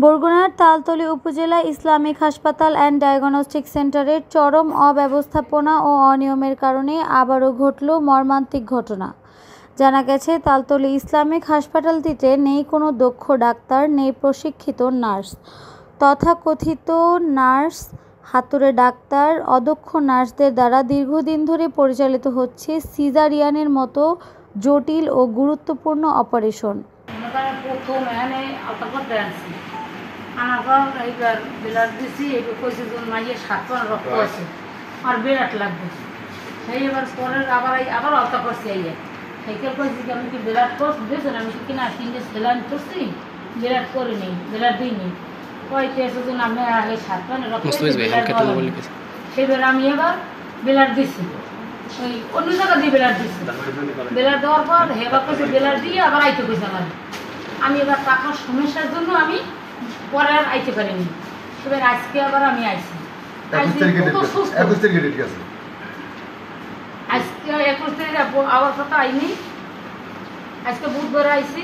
বরগুনার তালতলী উপজেলা ইসলামিক হাসপাতাল অ্যান্ড ডায়াগনস্টিক সেন্টারের চরম অব্যবস্থাপনা ও অনিয়মের কারণে আবারও ঘটল মর্মান্তিক ঘটনা। জানা গেছে, তালতলী ইসলামিক হাসপাতালটিতে নেই কোনো দক্ষ ডাক্তার, নেই প্রশিক্ষিত নার্স। তথাকথিত নার্স, হাতুড়ে ডাক্তার, অদক্ষ নার্সদের দ্বারা দীর্ঘদিন ধরে পরিচালিত হচ্ছে সিজারিয়ানের মতো জটিল ও গুরুত্বপূর্ণ অপারেশন। এইবার ব্লাড দিছি, এইবার কইছে যে মাইয়ের 7 টন রক্ত আছে আর ব্লাড লাগবে। সেই এবার পরের আবার আলতা করছি। সাইকেল কইছি যে আমি কি ব্লাড কোর্স দিয়েছেন, আমি কি না 3 সেলাইন করছি, ব্লাড করে নেই, ব্লাড দিইনি। কইতে এসে যে আমি 7 টন রক্ত সেইবার আমি এবার ব্লাড দিছি, ওই অন্য জায়গা দিয়ে ব্লাড দিছি। ব্লাড দেওয়ার পর হেবার কইছে ব্লাড দিয়ে আবার আইতে কইছে আমি এবার টাকার সমস্যার জন্য আমি পরে আর আইতে পারিনি। এবার আজকে আবার আমি আইছি। আজকে 21 তারিখ আবার কথা আইনি। আজকে বুধবার আইছি,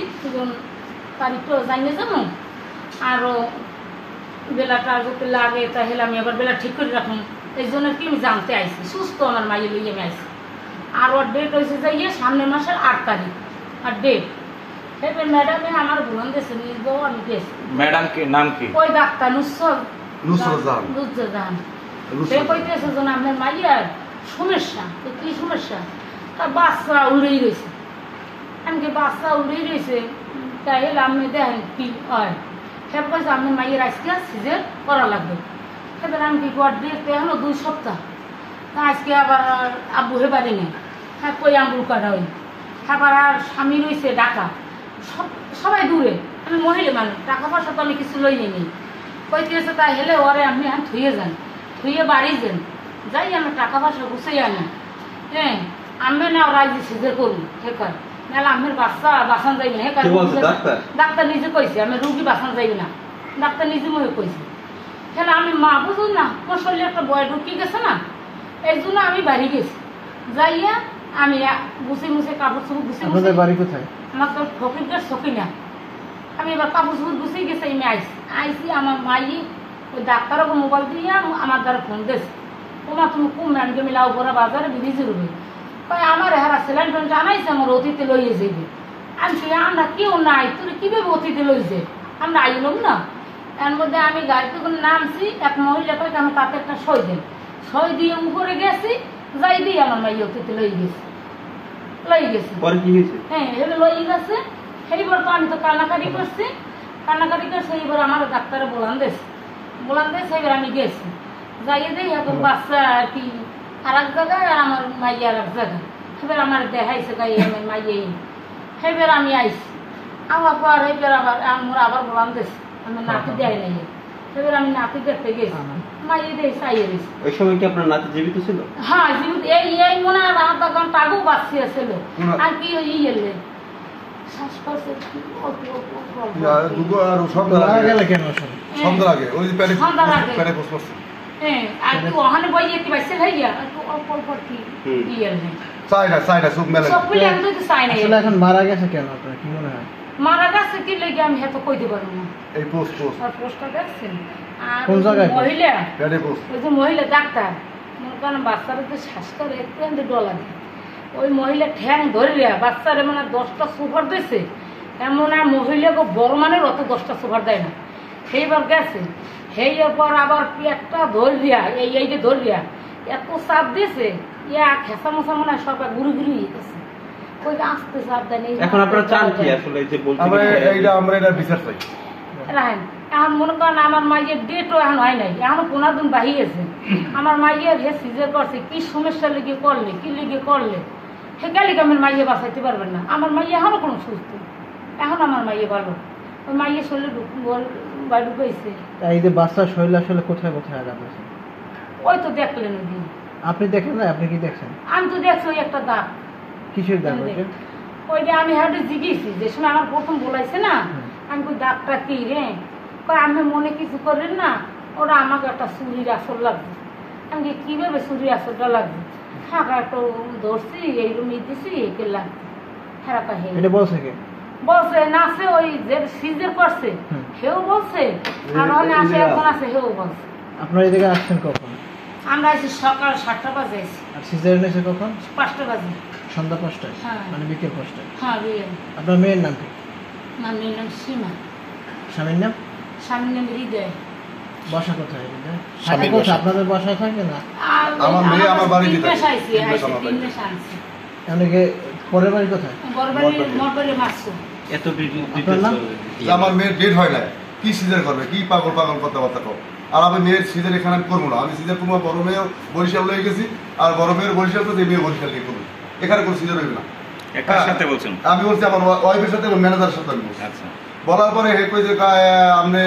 তারিখটা জানিয়ে যাবো। আরও বেলাটা যদি লাগে তাহলে আমি আবার বেলা ঠিক করে রাখুন। এই জন্য কি আমি জানতে আইছি, সুস্থ আমার মাইয়ে লইয়ে আমি আইছি। আর ওর ডেট হয়েছে যাইয়ে সামনের মাসের 8 তারিখ আর ডেট। এবার ম্যাডামে আমার ভুলন দিয়েছে, নিজ বউ আমি দিয়েছি। ম্যাডাম কি নাম কি? ওই ডাক্তার নুসরাত। সে কইতেছে যে আপনার মাইয়ার সমস্যা। তো কি সমস্যা? তার বাচ্চা উড়েই গেছে। আমি কি বাচ্চা উড়েই গেছে, তাই আপনি দেখেন কি হয়। সে কইছে আপনার মাইয়ের আজকে সিজার করা লাগবে। এবার আমি কি কর দেখতে এখনো 2 সপ্তাহ। তা আজকে আবার আব্বু হে বাড়ি নেই। হ্যাঁ কই আম্বুর কাটা ওই আবার আর স্বামী রয়েছে ঢাকা, সবাই দূরে। আমি মহিলা মানুষ, টাকা পয়সা তো আমি কিছু লই নেই। কইতেছে তাই হেলে ওরে আপনি থুয়ে যান, থুয়ে বাড়ি যান, যাই আমি টাকা পয়সা গুছাই আনি। হ্যাঁ আমি না রাজি সিজে করুন, হে কয় নাহলে আমের বাচ্চা বাঁচান যাইবে না। হে ডাক্তার নিজে কইছে আমি রুগী বাঁচান যাইবে না, ডাক্তার নিজে মনে কইছে। তাহলে আমি মা বুঝুন না, তোর শরীরে একটা বয় ঢুকি গেছে না, এই জন্য আমি বাড়ি গেছি। যাইয়া আমি গুছিয়ে মুছে কাপড় চোপড় গুছিয়ে। বাড়ি কোথায়? আমার তো ফকিরদের শখি না। আমি এবার কাপড় চোপড় গুছিয়ে গেছি, আমি আইসি। আমার মাই ওই ডাক্তারকে মোবাইল দিয়ে আমার দ্বারা ফোন দিয়েছে, তোমার তুমি কোন ম্যানকে মিলাও পরে বাজারে বিরিজে রুবে। কই আমার হেরা সেলাইন ফোন জানাইছে আমার অতীতে লইয়ে যাইবে। আমি আমরা কেউ নাই, তোর কীভাবে অতীতে লইছে, আমরা আইলাম না। এর মধ্যে আমি গাড়িতে করে নামছি, এক মহিলা কই আমি তাতে একটা সই দেন, সই দিয়ে উপরে গেছি, যাই দিয়ে আমার মাই অতীতে লই গেছে। হ্যাঁ এবার লই গেছে। সেইবার তো আমি তো কান্নাকাটি করছি, এইবার আমার ডাক্তারে বলান দিয়েছে। এবার আমি গেছি, যাইয়ে দেই এখন বাচ্চা আর কি আর এক জায়গায়, আর আমার মাইয়া আর এক জায়গায়। এবার আমার দেখাইছে গাই আমার মাইয়ে। সেইবার আমি আইছি, আমার পর এইবার আবার বলান দিয়েছে, আমার নাতি দেয় নাই। এবার আমি নাতি দেখতে গেছি, মাইয়ে দিয়ে চাইয়ে দিয়েছি। ওই সময় কি আপনার নাতি জীবিত ছিল? হ্যাঁ জীবিত। এই মনে হয় আমার তখন টাগু বাচ্চি ছিল। আর কি এলে মারা গেছে কেন কি মনে হয়? মারা গেছে কি লেগে আমি হয়তো কইতে পারবো না। এই পোস্টটা দেখছেন? আর মহিলা, ওই যে মহিলা ডাক্তার, মনে করেন বাচ্চারা তো শ্বাস করে একটু ডলা দেয়। ওই মহিলা ঠ্যাং ধরিয়া বাচ্চারে মানে 10টা সুপার দিয়েছে। এমন আর মহিলাকে বড় মানের অত 10টা সুপার দেয় না। সেইবার গেছে, সেইবার পর আবার একটা ধরিয়া এই যে ধরিয়া এত চাপ দিয়েছে, খেসা মশা মনে হয় সব ঘুরি ঘুরি গেছে। ওই আসতে চাপ দেয়। এখন আপনারা চান কি আসলে যে বলছি আমরা এটা বিচার চাই রাখেন। এখন মনে করেন আমার মাইয়ের ডেটও এখন হয় নাই, এখনো 15 দিন বাহি গেছে। আমার মাইয়ের হে সিজার করছে, কি সমস্যা লেগে করলে, কি লেগে করলে, সে গেলে আমার মাইয়ে বাঁচাইতে পারবেন না। আমার মাইয়ে এখনো কোনো সুস্থ, এখন আমার মাইয়ে ভালো। ওই মাইয়ের শরীরে বাড়ি ঢুকেছে। এই যে বাচ্চার শরীর আসলে কোথায় কোথায় আঘাত আছে? ওই তো দেখলেন ওই দিন। আপনি দেখেন না? আপনি কি দেখছেন? আমি তো দেখছি ওই একটা দাগ। কিসের দাগ? ওইটা আমি হাটে জিগেছি, যে সময় আমার প্রথম বলাইছে না, আমি কই ডাক্তার কি রে, কই আমি মনে কিছু করেন না, ওরা আমাকে একটা চুরির আসর লাগবে। আমি কিভাবে চুরির আসরটা লাগবে? হ্যাঁ একটু ধরছি, এই রুমে দিছি, একে লাগবে। হ্যাঁ বলছে কে? বলছে নাচে ওই যে সিজার করছে, হেও বলছে আর অনেক আছে এখন আছে হেও বলছে। আপনারা এদিকে আসছেন কখন? আমরা আছি সকাল 7টা বাজে আছি, আর সিজারিয়ান এসে কখন? 5টা বাজে। সন্ধ্যা 5টায়, হ্যাঁ। মানে বিকেল 5টায়। হ্যাঁ বিয়ে। আপনার মেয়ের নাম কি? নামের নাম সীমা, স্বামীর নাম? স্বামীর নাম হৃদয়। বাসা কোথায় হৃদয়? স্বামীর থাকে কোথায়? বাসা। আপনাদের বাসায় থাকে না? আর আমার মেয়ে আমার বাড়িতে 3 মাস থাকে। আইছে, 3 মাস আমার 3 বাড়িতে। মাস আনছে। এমনকি পরের বাড়ি কোথায়? মরবাড়ি মারছো। এত আপনার নাম? যে আমার মেয়ের ডেট হয় না, কি সিজার করবে, কি পাগল পাগল কথাবার্তা কর। আর আমি মেয়ের সিজার এখানে আমি করবো না, আমি সিজার করবো বড় মেয়েও বরিশাল হয়ে গেছি, আর বড় মেয়ের বরিশাল করতে মেয়ে বরিশাল নিয়ে করবো, এখানে কোনো সিজার হইবে না। একার সাথে বলছেন? আমি বলছি আমার ওয়াইফের সাথে ম্যানেজারের সাথে আমি বলছি। আচ্ছা, বলার পরে হে কই যে আপনি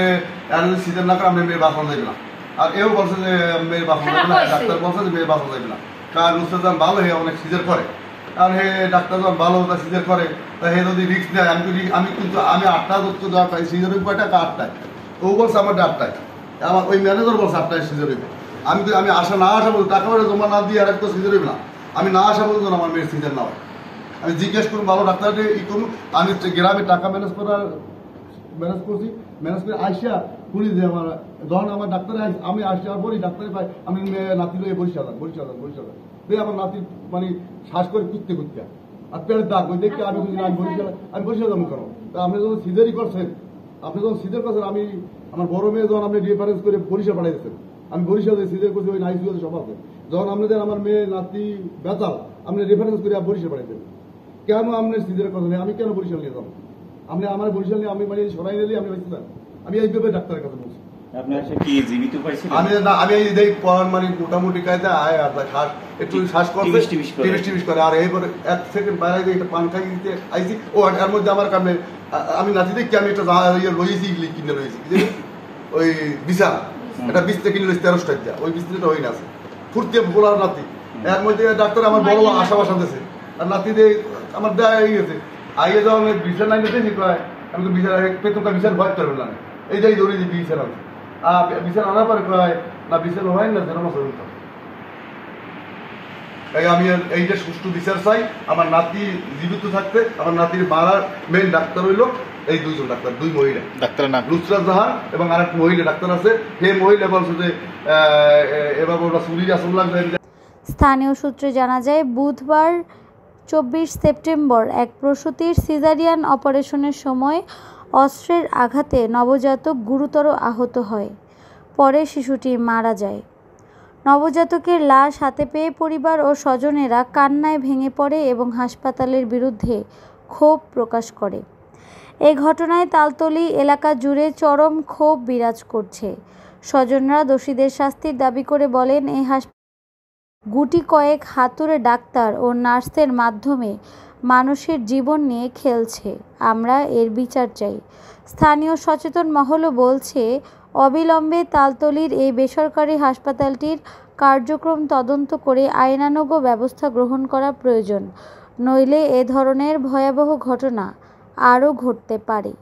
সিজার না করে আপনি মেয়ের বাসন যাইবে না, আর এও বলছে যে মেয়ের বাসন যাইবে না, ডাক্তার বলছে যে মেয়ের বাসন যাইবে না, কারণ উস্তাদ যখন ভালো হে অনেক সিজার করে, আর হে ডাক্তার যখন ভালো তা সিজার করে, তা হে যদি রিস্ক নেয়, আমি কিন্তু আমি 8টা ধরতে যাওয়া পাই, সিজার হইব কয়টা? 8টায়। ও বলছে আমার 8টায়, আমার ওই ম্যানেজার বলছে 8টায় সিজার হইবে। আমি আশা না আসা বলতে টাকা পয়সা জমা না দিয়ে আর একটা সিজার হইবে না, আমি না আসা বলতে আমার মেয়ের সিজার না হয়। আমি জিজ্ঞেস করুন ভালো ডাক্তারকে ই করুন, আমি গ্রামে টাকা ম্যানেজ করছি, ম্যানেজ করে আসিয়া শুনি যে আমার ধরুন আমার ডাক্তারে আমি আসার পরই ডাক্তারে পাই আমি নাতি লয়ে বরিশাল আমার নাতি মানে শ্বাস করে কুদতে আর পেটের দাগ ওই দেখে আমি বরিশাল যাবো কেন? তা আপনি যখন সিজারই করছেন, আমি আমার বড় মেয়ে যখন আপনি রেফারেন্স করে বরিশাল পাঠাইছেন, আমি বরিশালে সিজার করছি, ওই নাইসিউতে সব আছে, যখন আপনাদের আমার মেয়ে নাতি বেতাল আপনি রেফারেন্স করে বরিশাল পাঠাইছেন, কেন আপনার সিজারের কথা নেই? আমি কেন বরিশাল নিয়ে যাবো? আপনি আমার বরিশাল নিয়ে আমি মানে সরাই নিলে আমি বেঁচে যান? আমি এই ব্যাপারে ডাক্তারের কাছে বলছি। আপনি আসলে কি জীবিত পাইছিলেন? আমি এই দেখ মানে মোটামুটি কায়দা আয় আর শ্বাস একটু শ্বাস করতে টিভিস করে, আর এইবার 1 সেকেন্ড বাইরে দিয়ে একটা পান খাই দিতে আইছি, ও এর মধ্যে আমার কামে আমি নাতি দেখি আমি একটা লইছি কিনে লইছি ওই বিছানা, এটা 20 থেকে কিনে 13 টাকা দিয়া, ওই বিছানাটা হই না আছে ফুর্তি বলার নাতি, এর মধ্যে ডাক্তার আমার বড় আশা দিয়েছে, আর নাতি দিয়ে আমার দেয়া হয়ে গেছে। আইয়ে যখন বিছানা আইনে দেখি কয় আমি তো বিছানা পেতনটা বিছানা ভয় করবে না, এইটাই ধরে যে বিছানা আছে, বিছানা আনার পরে কয় না বিছানা হয় না, যেন মাসে হইতাম। তাই আমি এইটা সুষ্ঠু বিচার চাই, আমার নাতি জীবিত থাকতে। আমার নাতির মারার মেইন ডাক্তার হইল এই 2জন ডাক্তার, 2 মহিলা ডাক্তারের নাম নুসরাত জাহান এবং আরেক মহিলা ডাক্তার আছে, সেই মহিলা বলছে যে এবার ওরা চুরি আসল লাগবে। স্থানীয় সূত্রে জানা যায়, বুধবার 24 সেপ্টেম্বর এক প্রসূতির সিজারিয়ান অপারেশনের সময় অস্ত্রের আঘাতে নবজাতক গুরুতর আহত হয়। পরে শিশুটি মারা যায়। নবজাতকের লাশ হাতে পেয়ে পরিবার ও স্বজনেরা কান্নায় ভেঙে পড়ে এবং হাসপাতালের বিরুদ্ধে ক্ষোভ প্রকাশ করে। এই ঘটনায় তালতলী এলাকা জুড়ে চরম ক্ষোভ বিরাজ করছে। স্বজনরা দোষীদের শাস্তির দাবি করে বলেন, এই গুটি কয়েক হাতুড়ে ডাক্তার ও নার্সের মাধ্যমে মানুষের জীবন নিয়ে খেলছে। আমরা এর বিচার চাই। স্থানীয় সচেতন মহলও বলছে, অবিলম্বে তালতলীর এই বেসরকারি হাসপাতালটির কার্যক্রম তদন্ত করে আইনানুগ ব্যবস্থা গ্রহণ করা প্রয়োজন, নইলে এ ধরনের ভয়াবহ ঘটনা আরও ঘটতে পারে।